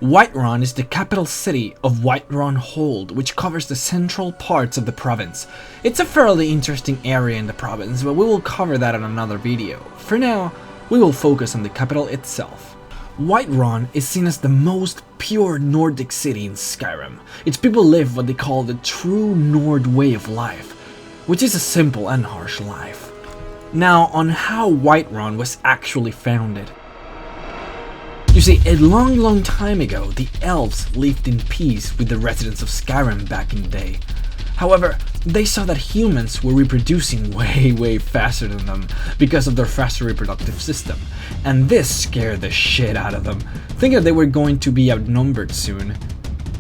Whiterun is the capital city of Whiterun Hold, which covers the central parts of the province. It's a fairly interesting area in the province, but we will cover that in another video. For now, we will focus on the capital itself. Whiterun is seen as the most pure Nordic city in Skyrim. Its people live what they call the true Nord way of life, which is a simple and harsh life. Now, on how Whiterun was actually founded. You see, a long time ago, the elves lived in peace with the residents of Skyrim back in the day. However, they saw that humans were reproducing way faster than them because of their faster reproductive system, and this scared the shit out of them, thinking that they were going to be outnumbered soon.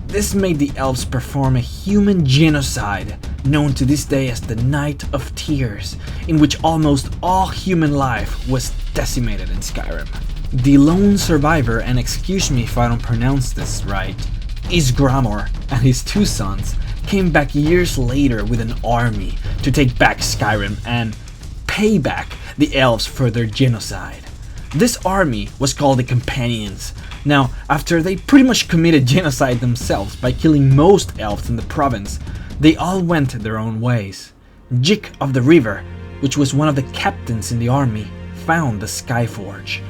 This made the elves perform a human genocide, known to this day as the Night of Tears, in which almost all human life was decimated in Skyrim. The lone survivor, and excuse me if I don't pronounce this right, Isgramor and his two sons came back years later with an army to take back Skyrim and pay back the elves for their genocide. This army was called the Companions. Now, after they pretty much committed genocide themselves by killing most elves in the province, they all went their own ways. Jeek of the River, which was one of the captains in the army, found the Skyforge.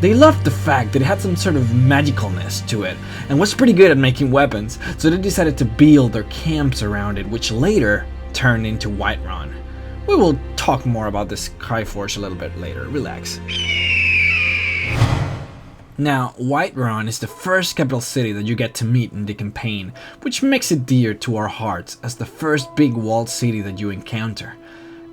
They loved the fact that it had some sort of magicalness to it, and was pretty good at making weapons, so they decided to build their camps around it, which later turned into Whiterun. We will talk more about this Skyforge a little bit later, relax. Now, Whiterun is the first capital city that you get to meet in the campaign, which makes it dear to our hearts as the first big walled city that you encounter.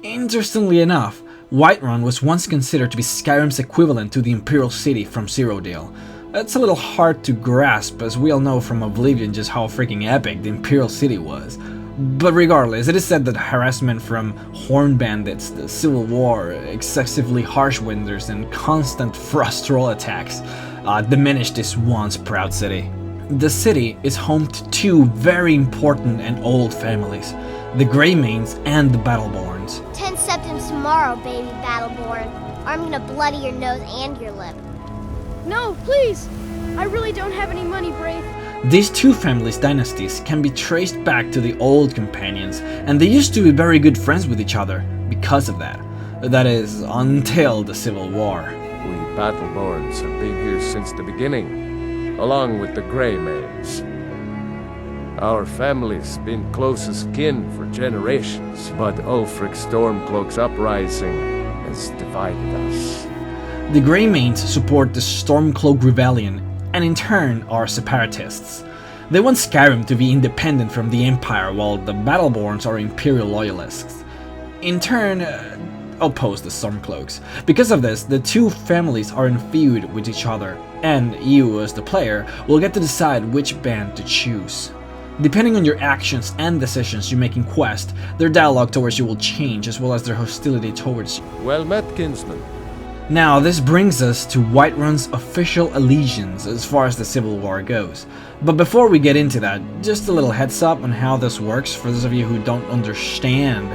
Interestingly enough, Whiterun was once considered to be Skyrim's equivalent to the Imperial city from Cyrodiil. That's a little hard to grasp, as we all know from Oblivion just how freaking epic the Imperial city was. But regardless, it is said that harassment from horn bandits, the civil war, excessively harsh winters, and constant frost troll attacks diminished this once proud city. The city is home to two very important and old families, the Greymanes and the Battleborns. 10 septims tomorrow, baby Battleborn, or I'm gonna bloody your nose and your lip. No, please! I really don't have any money, Brave. These two families' dynasties can be traced back to the old companions, and they used to be very good friends with each other because of that. That is, until the Civil War. We Battleborns have been here since the beginning, along with the Greymanes. Our family's been closest kin for generations, but Ulfric's Stormcloak's uprising has divided us. The Greymanes support the Stormcloak Rebellion, and in turn are separatists. They want Skyrim to be independent from the Empire, while the Battleborns are Imperial loyalists. In turn, oppose the Stormcloaks. Because of this, the two families are in feud with each other, and you, as the player, will get to decide which band to choose. Depending on your actions and decisions you make in quest, their dialogue towards you will change, as well as their hostility towards you. Well met, kinsman. Now, this brings us to Whiterun's official allegiance as far as the Civil War goes. But before we get into that, just a little heads up on how this works for those of you who don't understand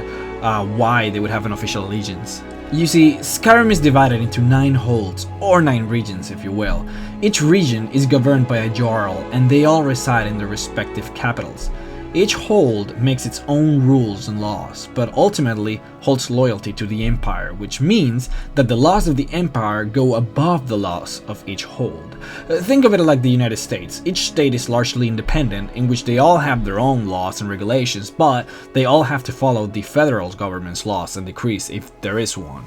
why they would have an official allegiance. You see, Skyrim is divided into 9 holds, or 9 regions if you will. Each region is governed by a Jarl, and they all reside in their respective capitals. Each hold makes its own rules and laws, but ultimately holds loyalty to the Empire, which means that the laws of the Empire go above the laws of each hold. Think of it like the United States. Each state is largely independent, in which they all have their own laws and regulations, but they all have to follow the federal government's laws and decrees if there is one.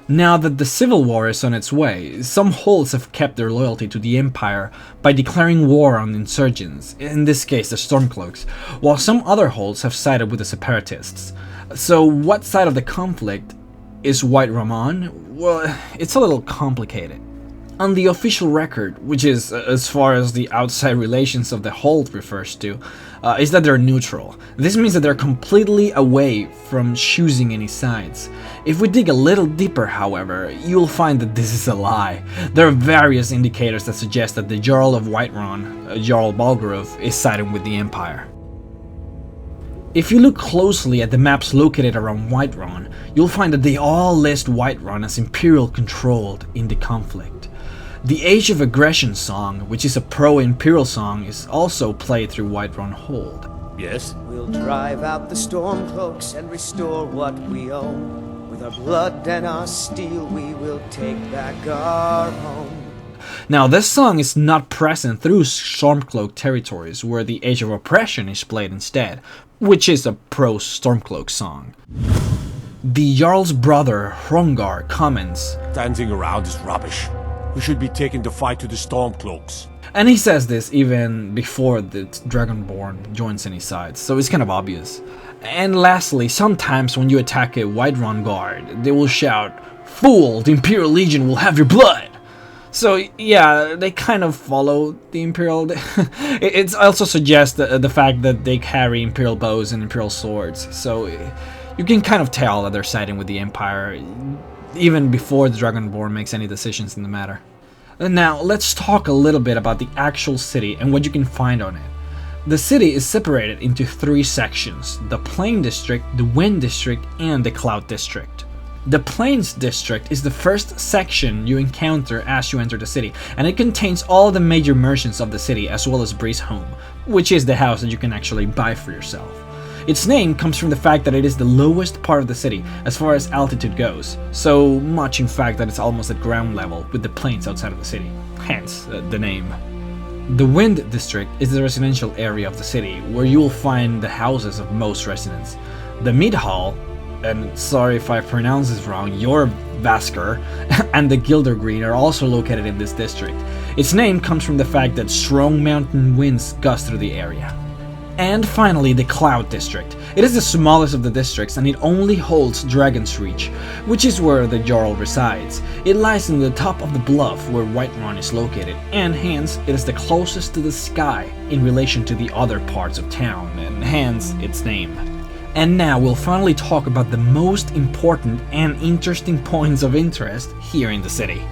Now that the Civil War is on its way, some holds have kept their loyalty to the Empire by declaring war on insurgents, in this case the Stormcloaks, while some other holds have sided with the Separatists. So what side of the conflict is Whiterun on? Well, it's a little complicated. On the official record, which is as far as the outside relations of the hold refers to, is that they're neutral. This means that they're completely away from choosing any sides. If we dig a little deeper, however, you'll find that this is a lie. There are various indicators that suggest that the Jarl of Whiterun, Jarl Balgruuf, is siding with the Empire. If you look closely at the maps located around Whiterun, you'll find that they all list Whiterun as Imperial controlled in the conflict. The Age of Aggression song, which is a pro-Imperial song, is also played through Whiterun Hold. Yes? We'll drive out the Stormcloaks and restore what we own. With our blood and our steel, we will take back our home. Now, this song is not present through Stormcloak territories, where the Age of Oppression is played instead, which is a pro-Stormcloak song. The Jarl's brother, Hrongar, comments, Dancing around is rubbish. We should be taking the fight to the Stormcloaks. and he says this even before the Dragonborn joins any sides, so it's kind of obvious. And lastly, sometimes when you attack a Whiterun guard, they will shout, "Fool, the Imperial Legion will have your blood!" So yeah, they kind of follow the Imperial. It also suggests the fact that they carry Imperial bows and Imperial swords, so you can kind of tell that they're siding with the Empire, even before the Dragonborn makes any decisions in the matter. And now, let's talk a little bit about the actual city and what you can find on it. The city is separated into 3 sections: the Plain District, the Wind District, and the Cloud District. The Plains District is the first section you encounter as you enter the city, and it contains all the major merchants of the city as well as Bree's home, which is the house that you can actually buy for yourself. Its name comes from the fact that it is the lowest part of the city as far as altitude goes, so much in fact that it's almost at ground level with the plains outside of the city, hence the name. The Wind District is the residential area of the city, where you will find the houses of most residents. The Mead Hall, and sorry if I pronounce this wrong, your Vasker, and the Gilder Green are also located in this district. Its name comes from the fact that strong mountain winds gust through the area. And finally, the Cloud District. It is the smallest of the districts and it only holds Dragon's Reach, which is where the Jarl resides. It lies in the top of the bluff where Whiterun is located, and hence it is the closest to the sky in relation to the other parts of town, and hence its name. And now we'll finally talk about the most important and interesting points of interest here in the city.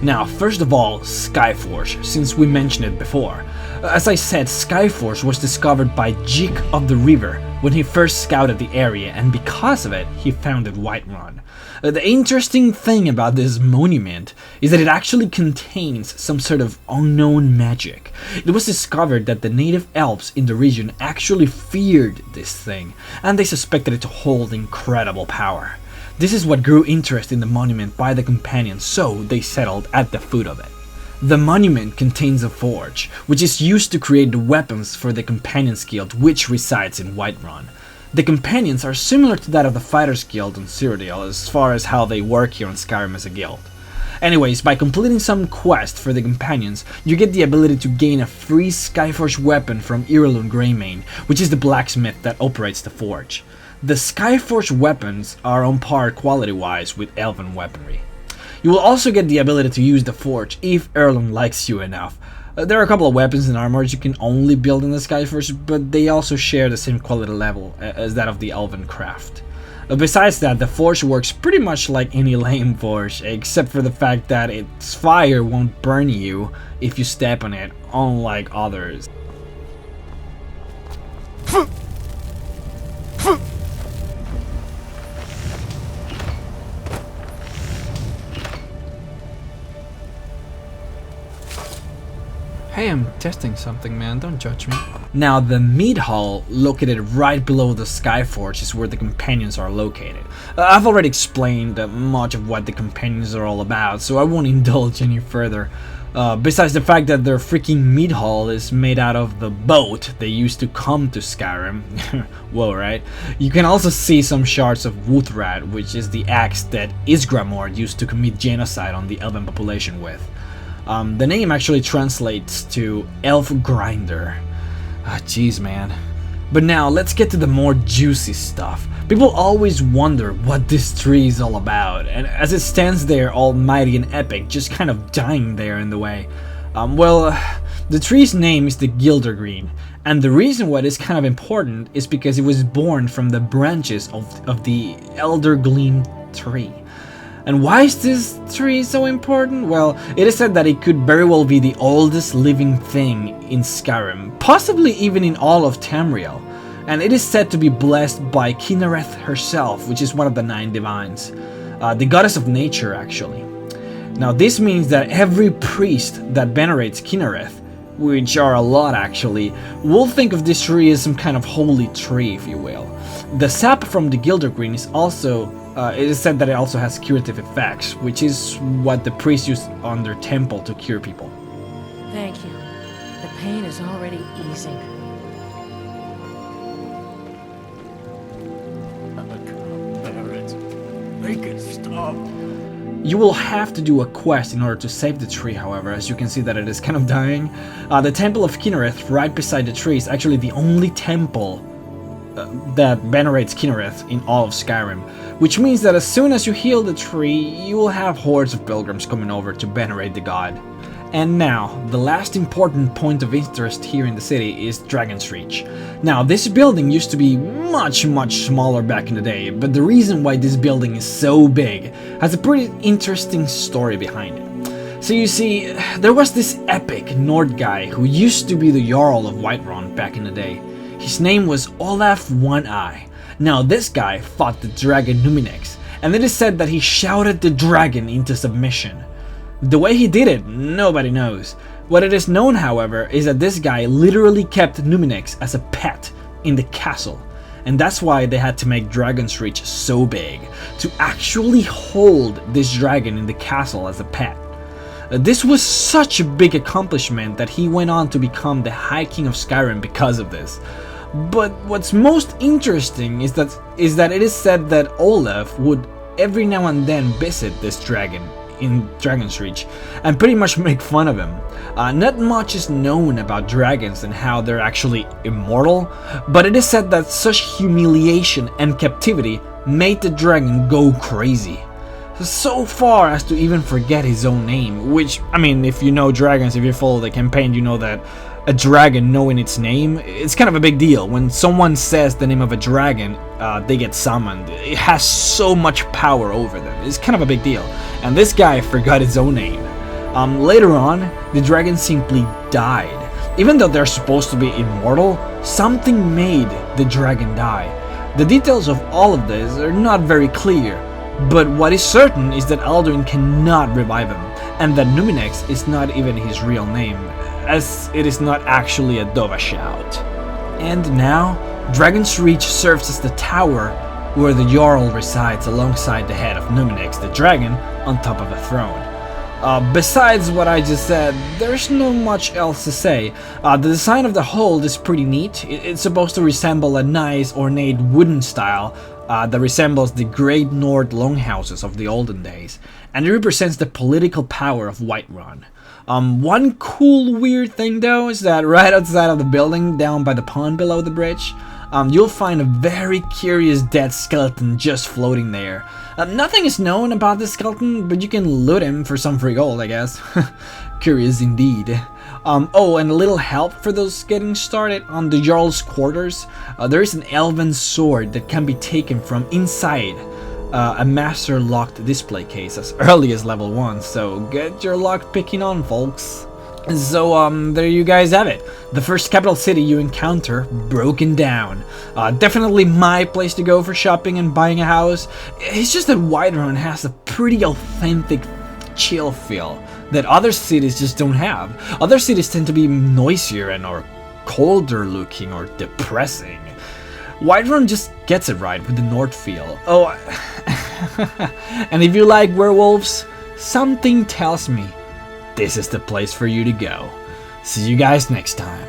Now, first of all, Skyforge, since we mentioned it before. As I said, Skyforge was discovered by Jeek of the River when he first scouted the area, and because of it, he founded Whiterun. The interesting thing about this monument is that it actually contains some sort of unknown magic. It was discovered that the native elves in the region actually feared this thing, and they suspected it to hold incredible power. This is what grew interest in the monument by the companions, so they settled at the foot of it. The monument contains a forge, which is used to create the weapons for the Companions Guild, which resides in Whiterun. The Companions are similar to that of the Fighters Guild on Cyrodiil as far as how they work here on Skyrim as a guild. Anyways, by completing some quest for the Companions, you get the ability to gain a free Skyforge weapon from Irilun Greymane, which is the blacksmith that operates the forge. The Skyforge weapons are on par quality-wise with elven weaponry. You will also get the ability to use the forge if Erlun likes you enough. There are a couple of weapons and armors you can only build in the Skyforge, but they also share the same quality level as that of the elven craft. Besides that, the forge works pretty much like any lame forge, except for the fact that its fire won't burn you if you step on it, unlike others. Hey, I'm testing something, man, don't judge me. Now, the Mead Hall, located right below the Skyforge, is where the Companions are located. I've already explained much of what the Companions are all about, so I won't indulge any further. Besides the fact that their freaking Mead Hall is made out of the boat they used to come to Skyrim. Whoa, right? You can also see some shards of Wuthrat, which is the axe that Isgramord used to commit genocide on the elven population with. The name actually translates to Elf Grinder. Jeez, man. But now, let's get to the more juicy stuff. People always wonder what this tree is all about, and as it stands there all mighty and epic, just kind of dying there in the way. The tree's name is the Gildergreen, and the reason why it is kind of important is because it was born from the branches of the Eldergleam tree. And why is this tree so important? Well, it is said that it could very well be the oldest living thing in Skyrim, possibly even in all of Tamriel. And it is said to be blessed by Kinnereth herself, which is one of the 9 divines. The goddess of nature, actually. Now this means that every priest that venerates Kynareth, which are a lot actually, will think of this tree as some kind of holy tree, if you will. The sap from the Gildergreen is also, it is said that it also has curative effects, which is what the priests use on their temple to cure people. Thank you. The pain is already easing. I can't bear it. Make it stop. You will have to do a quest in order to save the tree, however, as you can see that it is kind of dying. The Temple of Kynareth, right beside the tree, is actually the only temple that venerates Kynareth in all of Skyrim, which means that as soon as you heal the tree, you will have hordes of pilgrims coming over to venerate the god. And now, the last important point of interest here in the city is Dragon's Reach. Now, this building used to be much smaller back in the day, but the reason why this building is so big has a pretty interesting story behind it. So you see, there was this epic Nord guy who used to be the Jarl of Whiterun back in the day. His name was Olaf One-Eye. Now, this guy fought the dragon Numinex, and it is said that he shouted the dragon into submission. The way he did it, nobody knows. What it is known, however, is that this guy literally kept Numinex as a pet in the castle. And that's why they had to make Dragon's Reach so big, to actually hold this dragon in the castle as a pet. This was such a big accomplishment that he went on to become the High King of Skyrim because of this. But what's most interesting is that it is said that Olaf would every now and then visit this dragon in Dragon's Reach and pretty much make fun of him. Not much is known about dragons and how they're actually immortal, but it is said that such humiliation and captivity made the dragon go crazy. So far as to even forget his own name, which, I mean, if you know dragons, if you follow the campaign, you know that a dragon knowing its name, it's kind of a big deal. When someone says the name of a dragon, they get summoned. It has so much power over them. It's kind of a big deal. And this guy forgot his own name. Later on, the dragon simply died. Even though they're supposed to be immortal, something made the dragon die. The details of all of this are not very clear, but what is certain is that Alduin cannot revive him, and that Numinex is not even his real name, as it is not actually a Dova shout. And now, Dragon's Reach serves as the tower where the Jarl resides alongside the head of Numinex the dragon on top of a throne. Besides what I just said, there's no much else to say. The design of the hold is pretty neat. It's supposed to resemble a nice ornate wooden style that resembles the Great Nord longhouses of the olden days, and it represents the political power of Whiterun. One cool weird thing though is that right outside of the building, down by the pond below the bridge, you'll find a very curious dead skeleton just floating there. Nothing is known about this skeleton, but you can loot him for some free gold, I guess. Curious indeed. Oh, and a little help for those getting started. On the Jarl's quarters, there is an elven sword that can be taken from inside a master locked display case as early as level 1, so get your lock picking on, folks. So there you guys have it. The first capital city you encounter broken down. Definitely my place to go for shopping and buying a house. It's just that Whiterun has a pretty authentic chill feel that other cities just don't have. Other cities tend to be noisier and or colder looking or depressing. Whiterun just gets it right with the Nord feel. Oh, and if you like werewolves, something tells me this is the place for you to go. See you guys next time.